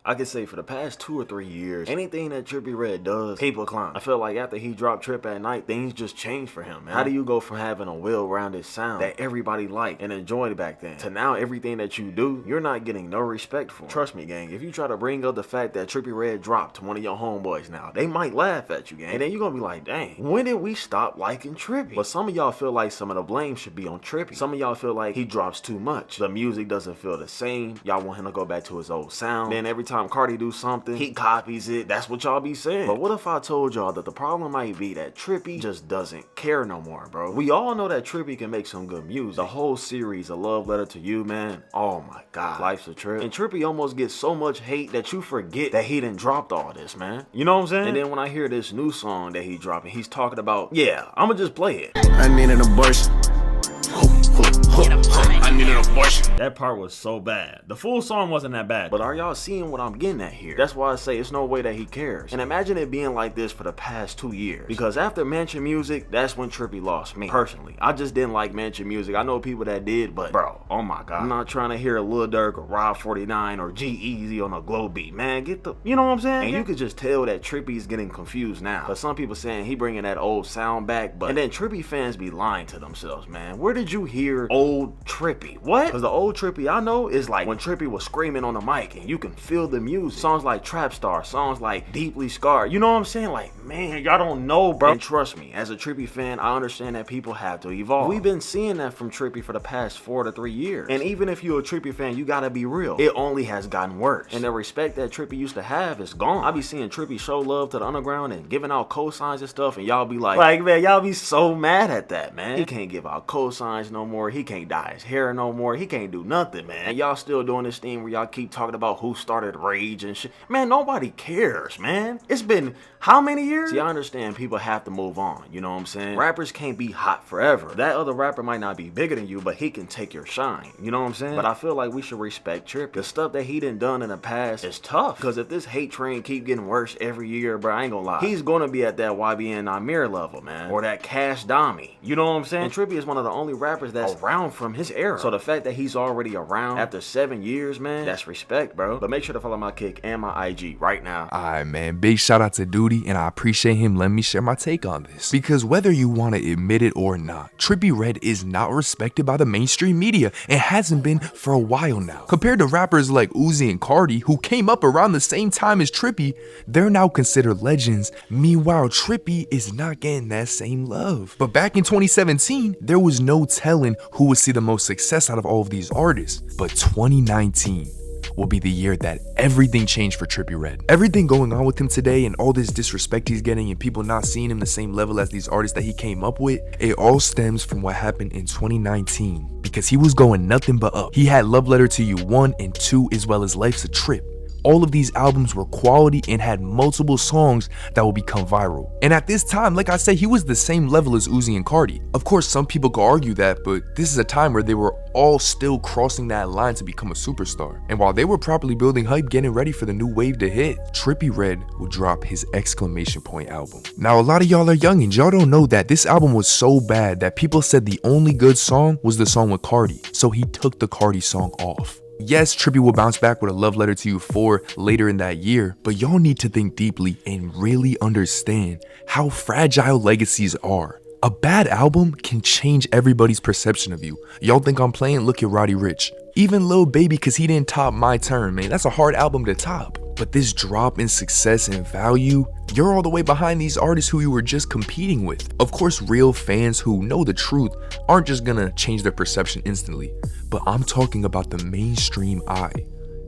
I could say for the past 2 or 3 years, anything that Trippie Redd does, people climb. I feel like after he dropped Trip at Night, things just changed for him, man. How do you go from having a well-rounded sound that everybody liked and enjoyed back then to now everything that you do, you're not getting no respect for? Trust me, gang, if you try to bring up the fact that Trippie Redd dropped to one of your homeboys now, they might laugh at you, gang. And then you're gonna be like, dang, when did we stop liking Trippie? But some of y'all feel like some of the blame should be on Trippie. Some of y'all feel like he drops too much. The music doesn't feel the same. Y'all want him to go back to his old sound. Then every time Cardi do something, he copies it. That's what y'all be saying. But what if I told y'all that the problem might be that Trippie just doesn't care no more, bro? We all know that Trippie can make some good music. The whole series, A Love Letter to You, man, oh my god, life's a trip. And Trippie almost gets so much hate that you forget that he done dropped all this, man. You know what I'm saying? And then when I hear this new song that he dropping, he's talking about, yeah, I'ma just play it. I need an abortion. I need an abortion. That part was so bad. The full song wasn't that bad. But are y'all seeing what I'm getting at here? That's why I say it's no way that he cares. And imagine it being like this for the past 2 years. Because after Mansion Music, that's when Trippie lost me. Personally, I just didn't like Mansion Music. I know people that did, but bro, oh my god. I'm not trying to hear Lil Durk or Rob 49 or G-Eazy on a Glow beat, man. Get the, you know what I'm saying? And you could just tell that Trippie's getting confused now. Cause some people saying he bringing that old sound back, but and then Trippie fans be lying to themselves, man. Where did you hear old Trippie? What? Because the old Trippie I know is like when Trippie was screaming on the mic and you can feel the music. Songs like Trap Star, songs like Deeply Scarred. You know what I'm saying? Like, man, y'all don't know, bro. And trust me, as a Trippie fan, I understand that people have to evolve. We've been seeing that from Trippie for the past 4 to 3 years. And even if you're a Trippie fan, you gotta be real. It only has gotten worse. And the respect that Trippie used to have is gone. I be seeing Trippie show love to the underground and giving out cosigns and stuff, and y'all be like, man, y'all be so mad at that, man. He can't give out cosigns no more. He can't dye his hair no more. He can't do nothing, man. And y'all still doing this thing where y'all keep talking about who started Rage and shit. Man, nobody cares, man. It's been how many years? See, I understand people have to move on, you know what I'm saying? Rappers can't be hot forever. That other rapper might not be bigger than you, but he can take your shine, you know what I'm saying? But I feel like we should respect Trippie. The stuff that he done in the past is tough, because if this hate train keep getting worse every year, bro, I ain't gonna lie, he's gonna be at that YBN Amir level, man, or that Cash Dami, you know what I'm saying? And Trippie is one of the only rappers that's around from his era, so the fact that he's already around after 7 years, man, that's respect, bro. But make sure to follow my Kick and my IG right now. Alright, man, big shout out to Dutie, and I appreciate him letting me share my take on this, because whether you want to admit it or not, Trippie Redd is not respected by the mainstream media and hasn't been for a while now. Compared to rappers like Uzi and Cardi, who came up around the same time as Trippie, they're now considered legends. Meanwhile, Trippie is not getting that same love. But back in 2017, there was no telling who would see the most success out of all of these artists. But 2019 will be the year that everything changed for Trippie Redd. Everything going on with him today and all this disrespect he's getting and people not seeing him the same level as these artists that he came up with, it all stems from what happened in 2019, because he was going nothing but up. He had Love Letter to You 1 and 2, as well as Life's a Trip. All of these albums were quality and had multiple songs that will become viral. And at this time, like I said, he was the same level as Uzi and Cardi. Of course, some people could argue that, but this is a time where they were all still crossing that line to become a superstar. And while they were properly building hype, getting ready for the new wave to hit, Trippie Redd would drop his exclamation point album. Now, a lot of y'all are youngins. Y'all don't know that this album was so bad that people said the only good song was the song with Cardi. So he took the Cardi song off. Yes, Trippie will bounce back with a Love Letter to You 4 later in that year, but y'all need to think deeply and really understand how fragile legacies are. A bad album can change everybody's perception of you. Y'all think I'm playing? Look at Roddy Ricch. Even Lil Baby, cause he didn't top My Turn, man. That's a hard album to top. But this drop in success and value, you're all the way behind these artists who you were just competing with. Of course, real fans who know the truth aren't just gonna change their perception instantly, but I'm talking about the mainstream eye.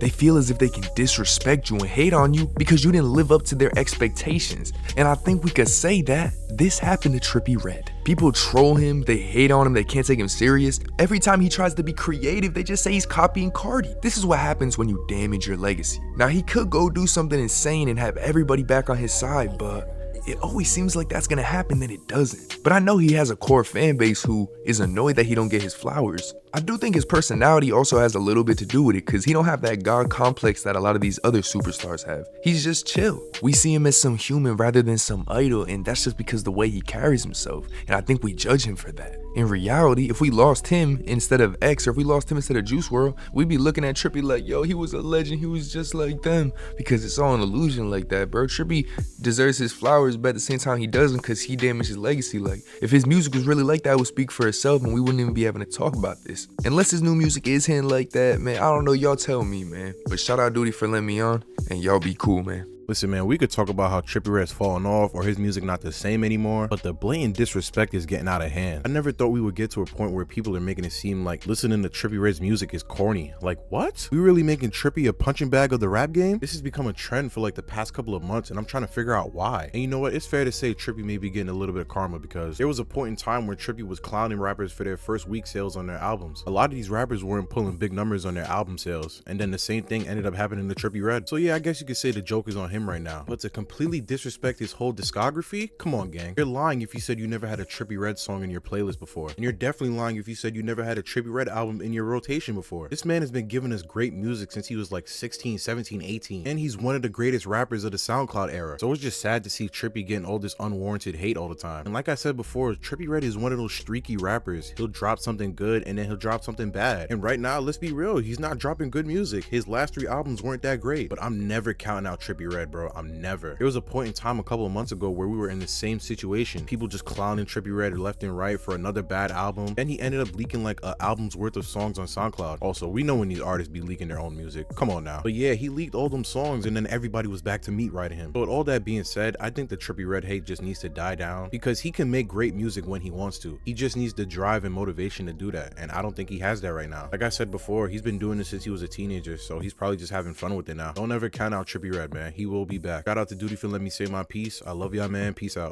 They feel as if they can disrespect you and hate on you because you didn't live up to their expectations. And I think we could say that this happened to Trippie Redd. People troll him, they hate on him, they can't take him serious. Every time he tries to be creative, they just say he's copying Cardi. This is what happens when you damage your legacy. Now, he could go do something insane and have everybody back on his side, but it always seems like that's gonna happen, then it doesn't. But I know he has a core fan base who is annoyed that he don't get his flowers. I do think his personality also has a little bit to do with it, because he don't have that god complex that a lot of these other superstars have. He's just chill. We see him as some human rather than some idol, and that's just because the way he carries himself, and I think we judge him for that. In reality, if we lost him instead of X, or if we lost him instead of Juice WRLD, we'd be looking at Trippie like, yo, he was a legend, he was just like them, because it's all an illusion like that, bro. Trippie deserves his flowers, but at the same time he doesn't, because he damaged his legacy. Like, if his music was really like that, it would speak for itself, and we wouldn't even be having to talk about this. Unless his new music is hitting like that, man, I don't know, y'all tell me, man. But shout out Dutie for letting me on, and y'all be cool, man. Listen, man, we could talk about how Trippie Redd's fallen off or his music not the same anymore, but the blatant disrespect is getting out of hand. I never thought we would get to a point where people are making it seem like listening to Trippie Redd's music is corny. Like, what? We really making Trippie a punching bag of the rap game? This has become a trend for like the past couple of months, and I'm trying to figure out why. And you know what? It's fair to say Trippie may be getting a little bit of karma, because there was a point in time where Trippie was clowning rappers for their first week sales on their albums. A lot of these rappers weren't pulling big numbers on their album sales, and then the same thing ended up happening to Trippie Redd. So yeah, I guess you could say the joke is on him right now. But to completely disrespect his whole discography? Come on, gang. You're lying if you said you never had a Trippie Redd song in your playlist before. And you're definitely lying if you said you never had a Trippie Redd album in your rotation before. This man has been giving us great music since he was like 16, 17, 18. And he's one of the greatest rappers of the SoundCloud era. So it's just sad to see Trippie getting all this unwarranted hate all the time. And like I said before, Trippie Redd is one of those streaky rappers. He'll drop something good and then he'll drop something bad. And right now, let's be real, he's not dropping good music. His last 3 albums weren't that great. But I'm never counting out Trippie Redd, bro. I'm never. There was a point in time a couple of months ago where we were in the same situation. People just clowning Trippie Redd left and right for another bad album. Then he ended up leaking like an album's worth of songs on SoundCloud. Also, we know when these artists be leaking their own music. Come on now. But yeah, he leaked all them songs and then everybody was back to meat riding him. So with all that being said, I think the Trippie Redd hate just needs to die down, because he can make great music when he wants to. He just needs the drive and motivation to do that, and I don't think he has that right now. Like I said before, he's been doing this since he was a teenager, so he's probably just having fun with it now. Don't ever count out Trippie Redd, man. He will be back. Shout out to Dutie for letting me say my piece. I love y'all, man. Peace out.